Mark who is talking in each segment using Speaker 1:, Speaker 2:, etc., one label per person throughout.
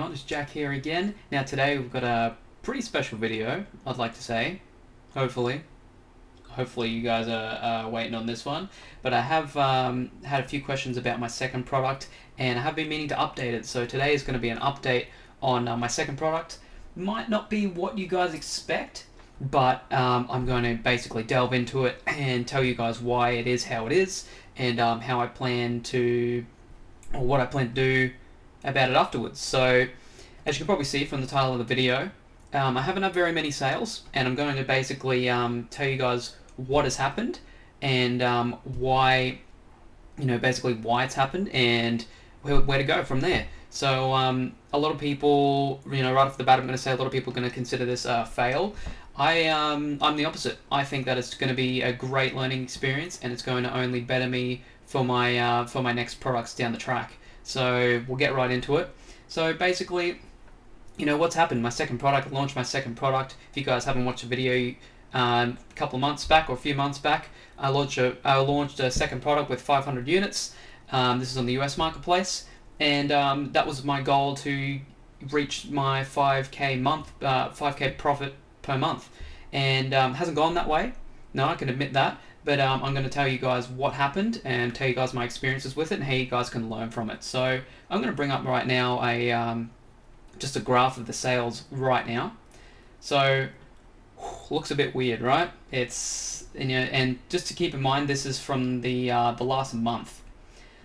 Speaker 1: on? It's Jack here again. Now today we've got a pretty special video, I'd like to say. Hopefully you guys are waiting on this one. But I have had a few questions about my second product, and I have been meaning to update it. So today is going to be an update on my second product. Might not be what you guys expect, but I'm going to basically delve into it and tell you guys why it is how it is, and how I plan to, or what I plan to do about it afterwards. So as you can probably see from the title of the video, I haven't had very many sales, and I'm going to basically tell you guys what has happened, and why, basically why it's happened, and where to go from there. So a lot of people, right off the bat, I'm going to say a lot of people are going to consider this a fail. I'm the opposite. I think that it's going to be a great learning experience, and it's going to only better me for my next products down the track. So we'll get right into it. So basically, what's happened. My second product, I launched my second product. If you guys haven't watched the video, a couple of months back or a few months back, I launched a second product with 500 units. This is on the US marketplace, and that was my goal, to reach my 5k profit per month, and hasn't gone that way. No, I can admit that. But I'm going to tell you guys what happened and tell you guys my experiences with it and how you guys can learn from it. So I'm going to bring up right now just a graph of the sales right now. So looks a bit weird, right? It's and just to keep in mind, this is from the last month.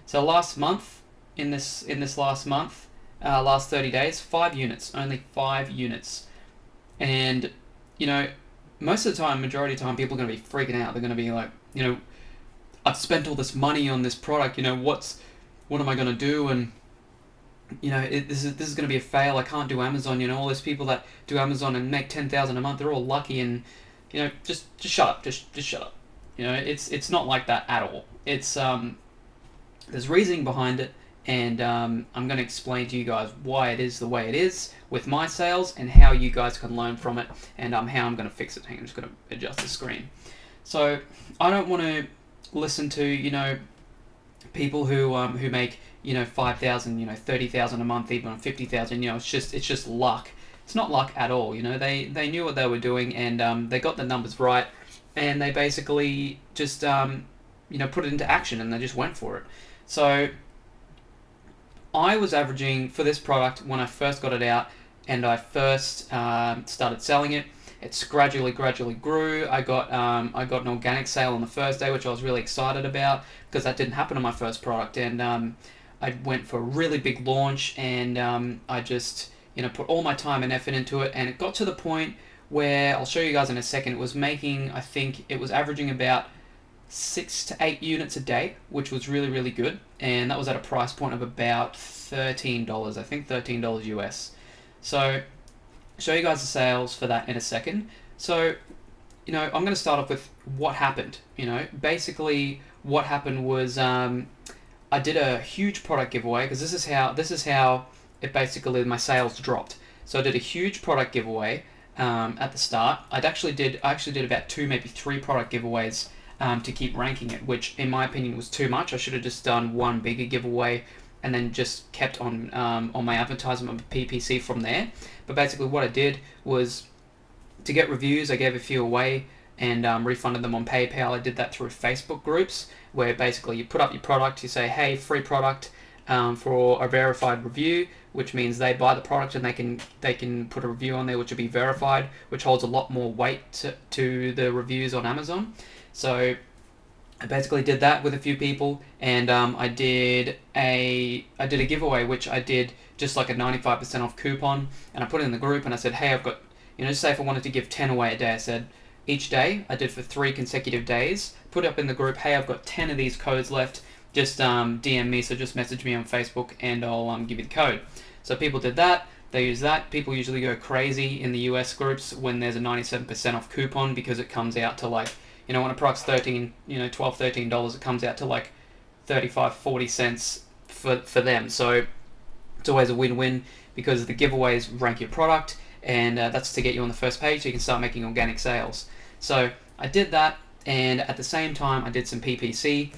Speaker 1: So last month, in this last month, last 30 days, 5 units, only 5 units, and most of the time, majority of the time, people are going to be freaking out. They're going to be like, I've spent all this money on this product. What am I going to do? And this is going to be a fail. I can't do Amazon. All those people that do Amazon and make 10,000 a month, they're all lucky. And just shut up. Just shut up. It's not like that at all. It's there's reasoning behind it. And I'm going to explain to you guys why it is the way it is with my sales, and how you guys can learn from it, and how I'm going to fix it. I'm just going to adjust the screen. So I don't want to listen to people who make 5,000, 30,000 a month, even 50,000. It's just luck. It's not luck at all. They knew what they were doing, and they got the numbers right, and they basically just put it into action, and they just went for it. So I was averaging, for this product, when I first got it out and I first started selling it, it's gradually grew. I got an organic sale on the first day, which I was really excited about, because that didn't happen on my first product. And I went for a really big launch, and I just put all my time and effort into it, and it got to the point where, I'll show you guys in a second, it was making, I think it was averaging about 6 to 8 units a day, which was really good, and that was at a price point of about $13, I think $13 US. So I'll show you guys the sales for that in a second. So I'm going to start off with what happened. Basically what happened was, I did a huge product giveaway, because this is how it basically, my sales dropped. So I did a huge product giveaway at the start. I actually did about 2, maybe 3 product giveaways to keep ranking it, which in my opinion was too much. I should have just done one bigger giveaway and then just kept on my advertisement of PPC from there. But basically what I did was, to get reviews, I gave a few away and refunded them on PayPal. I did that through Facebook groups, where basically you put up your product, you say, hey, free product for a verified review, which means they buy the product and they can put a review on there which will be verified, which holds a lot more weight to the reviews on Amazon. So I basically did that with a few people, and I did a giveaway, which I did just like a 95% off coupon, and I put it in the group, and I said, hey, I've got, say if I wanted to give 10 away a day, I said each day, I did for 3 consecutive days, put up in the group, hey, I've got 10 of these codes left, just DM me, so just message me on Facebook and I'll give you the code. So people did that. They use that. People usually go crazy in the US groups when there's a 97% off coupon, because it comes out to like, when a product's $13, $12, $13, it comes out to like 35, 40 cents for them. So it's always a win-win, because the giveaways rank your product, and that's to get you on the first page so you can start making organic sales. So I did that, and at the same time I did some PPC.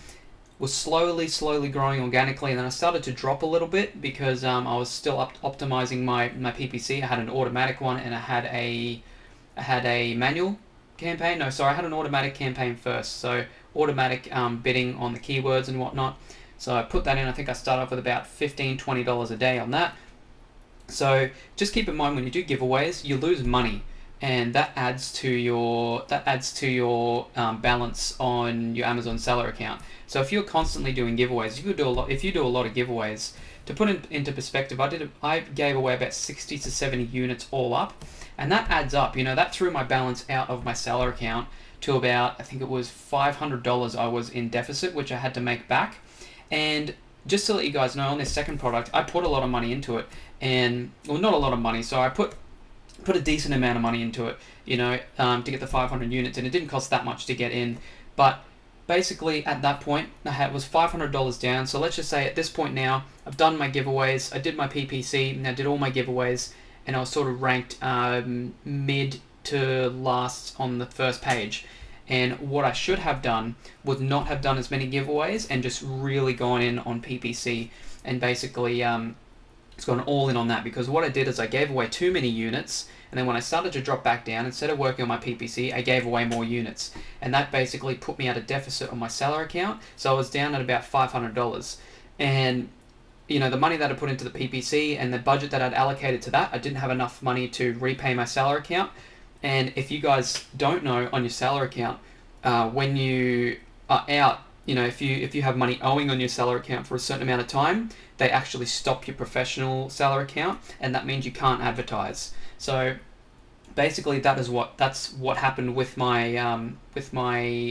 Speaker 1: was slowly growing organically, and then I started to drop a little bit because I was still optimizing my PPC. I had an automatic one and I had a manual campaign. No, sorry, I had an automatic campaign first. So automatic bidding on the keywords and whatnot. So I put that in. I think I started off with about $15-20 a day on that. So just keep in mind, when you do giveaways, you lose money, and that adds to your balance on your Amazon seller account. So if you're constantly doing giveaways, if you do a lot of giveaways, to put it into perspective, I gave away about 60 to 70 units all up, and that adds up. That threw my balance out of my seller account to about, I think it was $500 I was in deficit, which I had to make back. And just to let you guys know, on this second product, I put a lot of money into it, and not a lot of money. So I put a decent amount of money into it, to get the 500 units, and it didn't cost that much to get in. But basically, at that point, it was $500 down. So let's just say at this point now, I've done my giveaways, I did my PPC, and I did all my giveaways, and I was sort of ranked mid to last on the first page. And what I should have done was not have done as many giveaways and just really gone in on PPC and basically it's gone all in on that, because what I did is I gave away too many units, and then when I started to drop back down, instead of working on my PPC, I gave away more units, and that basically put me at a deficit on my seller account. So I was down at about $500, and the money that I put into the PPC and the budget that I'd allocated to that, I didn't have enough money to repay my seller account. And if you guys don't know, on your seller account, when you are out, if you have money owing on your seller account for a certain amount of time, they actually stop your professional seller account, and that means you can't advertise. So basically, that's what happened with my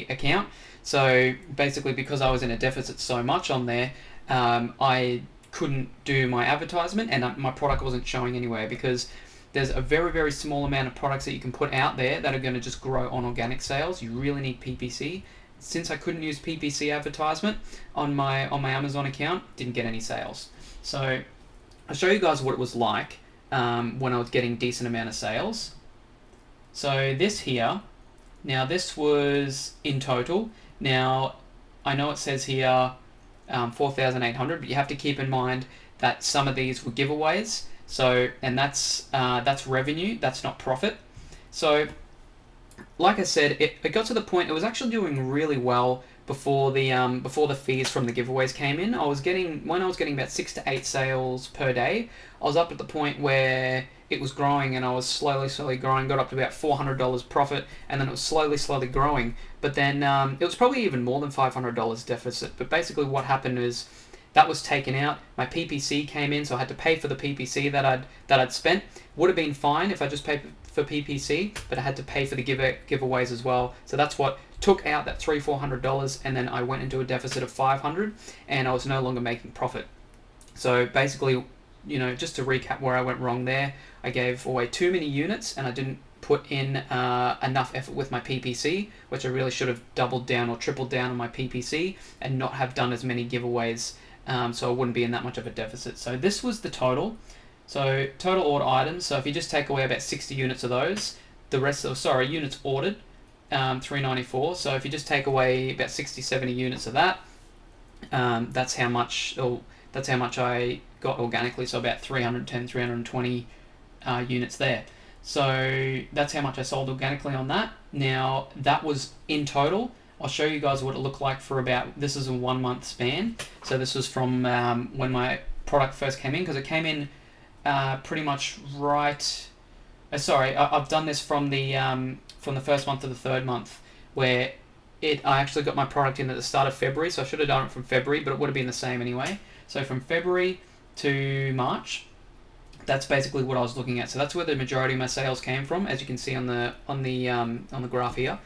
Speaker 1: account. So basically, because I was in a deficit so much on there, I couldn't do my advertisement, and my product wasn't showing anywhere, because there's a very, very small amount of products that you can put out there that are going to just grow on organic sales. You really need PPC. Since I couldn't use PPC advertisement on my Amazon account, didn't get any sales. So I'll show you guys what it was like when I was getting decent amount of sales. So this here, now this was in total. Now I know it says here 4,800, but you have to keep in mind that some of these were giveaways. So, and that's revenue, that's not profit. So, like I said, it got to the point, it was actually doing really well before the fees from the giveaways came in. When I was getting about 6 to 8 sales per day, I was up at the point where it was growing, and I was slowly growing, got up to about $400 profit, and then it was slowly growing. But then it was probably even more than $500 deficit. But basically what happened is, that was taken out. My PPC came in, so I had to pay for the PPC that I'd spent. Would have been fine if I just paid for PPC, but I had to pay for the giveaways as well. So that's what took out that $300-400, and then I went into a deficit of $500, and I was no longer making profit. So basically, just to recap where I went wrong there, I gave away too many units, and I didn't put in enough effort with my PPC, which I really should have doubled down or tripled down on my PPC and not have done as many giveaways. So I wouldn't be in that much of a deficit. So this was the total. So total order items. So if you just take away about 60 units of those, the rest of, units ordered, 394. So if you just take away about 60-70 units of that, that's how much I got organically. So about 310-320 units there. So that's how much I sold organically on that. Now that was in total. I'll show you guys what it looked like for this is a 1 month span. So this was from when my product first came in, because it came in pretty much right. I've done this from the first month to the third month, where I actually got my product in at the start of February. So I should have done it from February, but it would have been the same anyway. So from February to March, that's basically what I was looking at. So that's where the majority of my sales came from, as you can see on the graph here.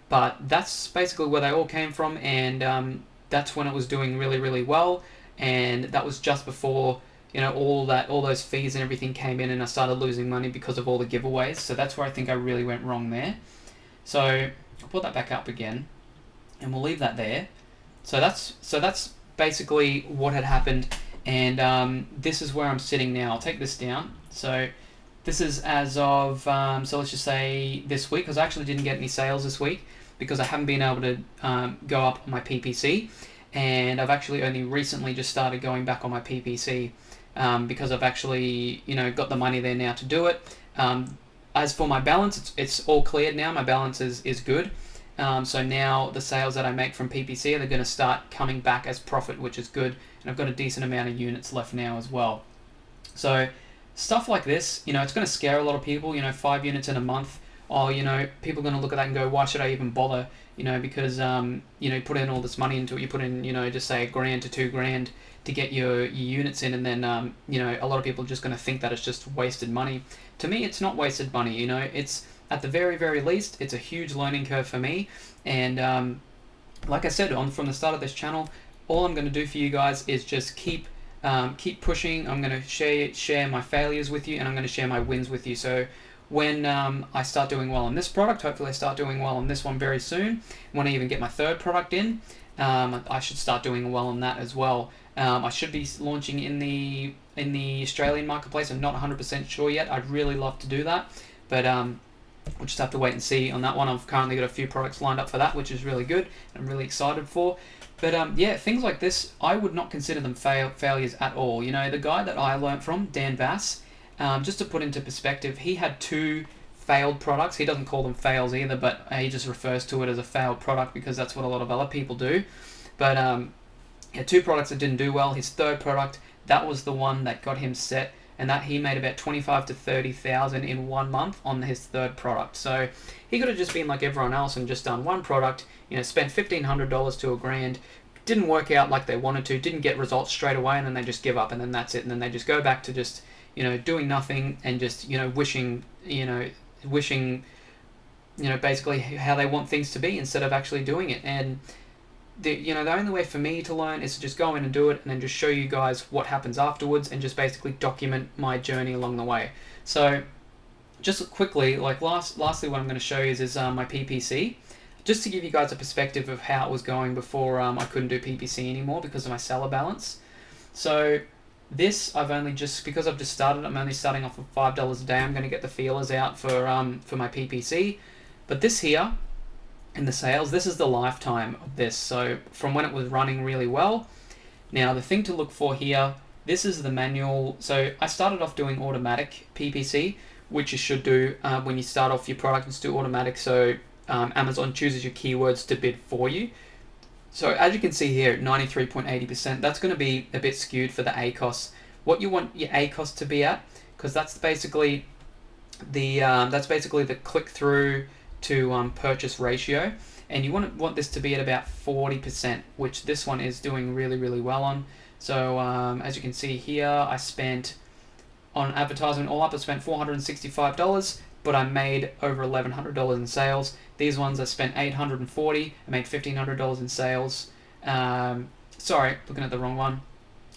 Speaker 1: But that's basically where they all came from, and that's when it was doing really, really well. And that was just before all those fees and everything came in, and I started losing money because of all the giveaways. So that's where I think I really went wrong there. So I'll put that back up again, and we'll leave that there. So that's basically what had happened, and this is where I'm sitting now. I'll take this down. So this is as of, so let's just say this week, because I actually didn't get any sales this week because I haven't been able to go up on my PPC. and I've actually only recently just started going back on my PPC because I've actually got the money there now to do it. As for my balance, it's all cleared now. My balance is good. So now the sales that I make from PPC, they're going to start coming back as profit, which is good. And I've got a decent amount of units left now as well. So stuff like this, it's going to scare a lot of people. 5 units in a month. Oh, people are going to look at that and go, why should I even bother? Because you put in all this money into it. You put in, just say $1,000 to $2,000 to get your units in, and then a lot of people are just going to think that it's just wasted money. To me, it's not wasted money. It's at the very, very least, it's a huge learning curve for me. And like I said from the start of this channel, all I'm going to do for you guys is just keep pushing. I'm going to share my failures with you, and I'm going to share my wins with you. So when I start doing well on this product, hopefully I start doing well on this one very soon. When I even get my third product in, I should start doing well on that as well. I should be launching in the Australian marketplace. I'm not 100% sure yet. I'd really love to do that, but we'll just have to wait and see on that one. I've currently got a few products lined up for that, which is really good. I'm really excited for. But yeah, things like this, I would not consider them failures at all. The guy that I learnt from, Dan Bass, just to put into perspective, he had 2 failed products. He doesn't call them fails either, but he just refers to it as a failed product because that's what a lot of other people do. But he had 2 products that didn't do well. His third product, that was the one that got him set, and that he made about 25 to 30,000 in 1 month on his third product. So he could have just been like everyone else and just done one product, spent $1,500 to $1,000, didn't work out like they wanted to, didn't get results straight away, and then they just give up, and then that's it, and then they just go back to just doing nothing and just wishing basically how they want things to be instead of actually doing it. And the only way for me to learn is to just go in and do it, and then just show you guys what happens afterwards, and just basically document my journey along the way. So just quickly, lastly what I'm going to show you is my PPC, just to give you guys a perspective of how it was going before I couldn't do PPC anymore because of my seller balance. So this, because I've just started, I'm only starting off with $5 a day. I'm going to get the feelers out for my PPC. But this here, in the sales, this is the lifetime of this. So from when it was running really well. Now the thing to look for here, this is the manual. So I started off doing automatic PPC, which you should do when you start off your product. Just do automatic, so Amazon chooses your keywords to bid for you. So as you can see here, 93.80%, that's going to be a bit skewed for the ACOS. What you want your ACOS to be at, because that's basically the click-through to purchase ratio, and you want this to be at about 40%, which this one is doing really, really well on. So as you can see here, I spent on advertisement all up, I spent $465, but I made over $1,100 in sales. These ones I spent $840. I made $1,500 in sales. Sorry, looking at the wrong one.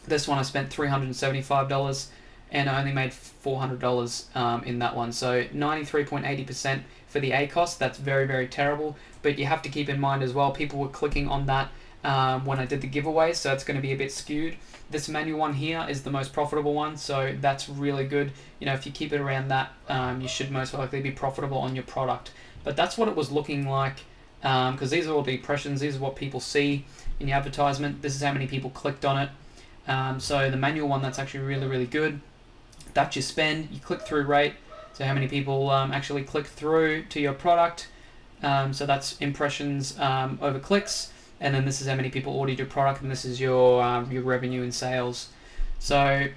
Speaker 1: This one I spent $375, and I only made $400 in that one. So 93.80% for the ACOS. That's very, very terrible. But you have to keep in mind as well, people were clicking on that when I did the giveaway, so it's going to be a bit skewed. This manual one here is the most profitable one, so that's really good. If you keep it around that, you should most likely be profitable on your product. But that's what it was looking like, because these are all the impressions. These are what people see in the advertisement. This is how many people clicked on it. So the manual one, that's actually really, really good. That's your spend, your click-through rate, so how many people actually click through to your product. So that's impressions over clicks. And then this is how many people ordered your product, and this is your revenue and sales. So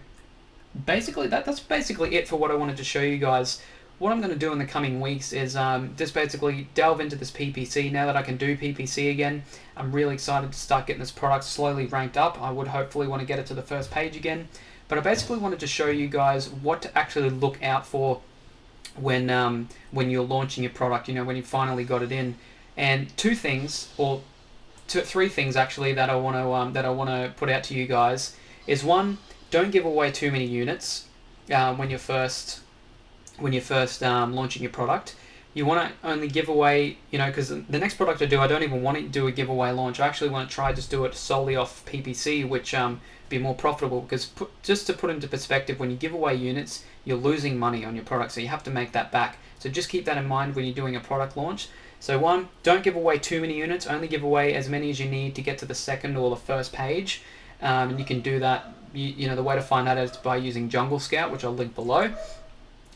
Speaker 1: basically, that's basically it for what I wanted to show you guys. What I'm going to do in the coming weeks is just basically delve into this PPC. Now that I can do PPC again, I'm really excited to start getting this product slowly ranked up. I would hopefully want to get it to the first page again. But I basically wanted to show you guys what to actually look out for when you're launching your product, when you finally got it in. And three things actually that I want to put out to you guys is: one, don't give away too many units when you're first launching your product. You want to only give away, because the next product I do, I don't even want to do a giveaway launch. I actually want to try just do it solely off PPC, which be more profitable. Because just to put into perspective, when you give away units, you're losing money on your product, so you have to make that back. So just keep that in mind when you're doing a product launch. So one, don't give away too many units. Only give away as many as you need to get to the second or the first page. And you can do that. You know, the way to find that is by using Jungle Scout, which I'll link below.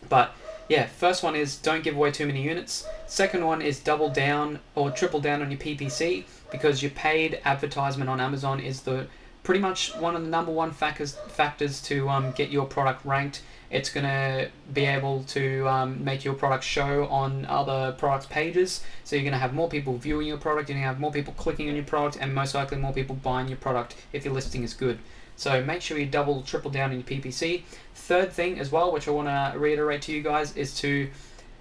Speaker 1: But yeah, first one is don't give away too many units. Second one is double down or triple down on your PPC, because your paid advertisement on Amazon is the pretty much one of the number one factors to get your product ranked. It's going to be able to make your product show on other products pages. So you're going to have more people viewing your product, you're going to have more people clicking on your product, and most likely more people buying your product if your listing is good. So make sure you double, triple down on your PPC. Third thing as well, which I want to reiterate to you guys, is to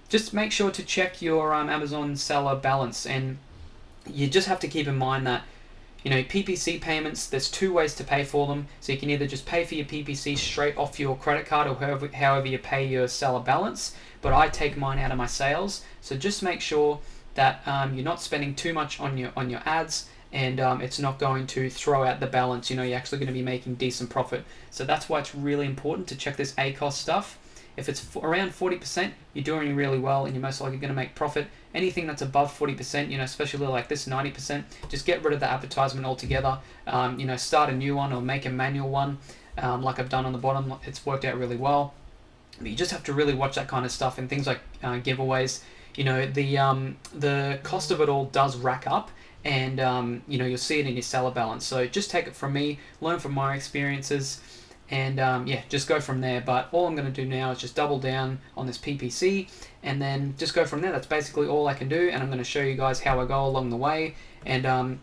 Speaker 1: just make sure to check your Amazon seller balance. And you just have to keep in mind that, you know, PPC payments, there's two ways to pay for them. So you can either just pay for your PPC straight off your credit card, or however you pay your seller balance. But I take mine out of my sales. So just make sure that you're not spending too much on your ads, and it's not going to throw out the balance. You know, you're actually going to be making decent profit. So that's why it's really important to check this ACOS stuff. If it's around 40%, you're doing really well, and you're most likely going to make profit. Anything that's above 40%, you know, especially like this 90%, just get rid of the advertisement altogether. You know, start a new one or make a manual one, like I've done on the bottom. It's worked out really well. But you just have to really watch that kind of stuff, and things like giveaways. You know, the cost of it all does rack up, and you know, you'll see it in your seller balance. So just take it from me, learn from my experiences, and yeah, just go from there. But all I'm going to do now is just double down on this PPC, and then just go from there. That's basically all I can do, and I'm going to show you guys how I go along the way, and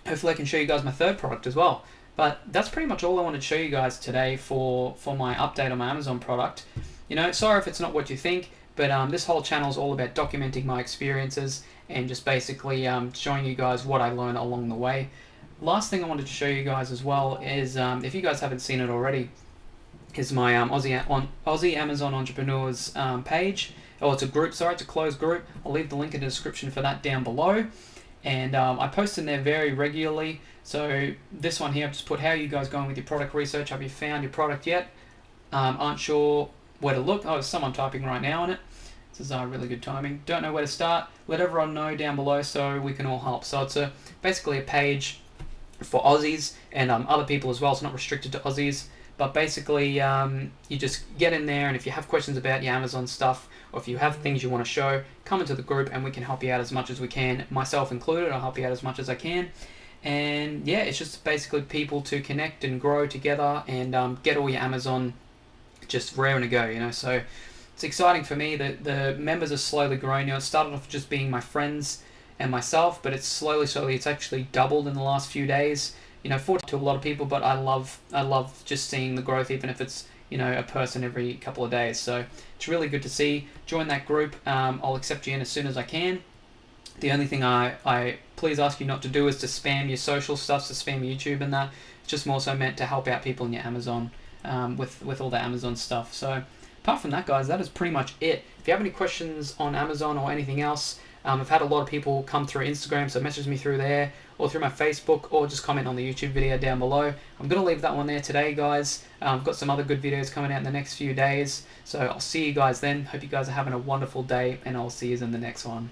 Speaker 1: hopefully I can show you guys my third product as well. But that's pretty much all I wanted to show you guys today for my update on my Amazon product. You know, sorry if it's not what you think, but this whole channel is all about documenting my experiences and just basically showing you guys what I learned along the way. Last thing I wanted to show you guys as well is, if you guys haven't seen it already, is my Aussie Amazon Entrepreneurs page. Oh, it's a group, sorry, it's a closed group. I'll leave the link in the description for that down below. And I post in there very regularly. So this one here, I've just put, how are you guys going with your product research? Have you found your product yet? Aren't sure where to look? Oh, there's someone typing right now on it. This is really good timing. Don't know where to start? Let everyone know down below so we can all help. So it's basically a page for Aussies and other people as well. It's not restricted to Aussies, but basically you just get in there, and if you have questions about your Amazon stuff, or if you have things you want to show, come into the group and we can help you out as much as we can, myself included. I'll help you out as much as I can. And yeah, it's just basically people to connect and grow together, and get all your Amazon just raring to go, you know. So it's exciting for me that the members are slowly growing. You know, it started off just being my friends and myself, but it's slowly, it's actually doubled in the last few days. You know, 40 to a lot of people, but I love just seeing the growth, even if it's, you know, a person every couple of days. So it's really good to see. Join that group. I'll accept you in as soon as I can. The only thing I please ask you not to do is to spam your social stuff, to spam YouTube and that. It's just more so meant to help out people in your Amazon with all the Amazon stuff. So apart from that, guys, that is pretty much it. If you have any questions on Amazon or anything else, I've had a lot of people come through Instagram, so message me through there, or through my Facebook, or just comment on the YouTube video down below. I'm going to leave that one there today, guys. I've got some other good videos coming out in the next few days, so I'll see you guys then. Hope you guys are having a wonderful day, and I'll see you in the next one.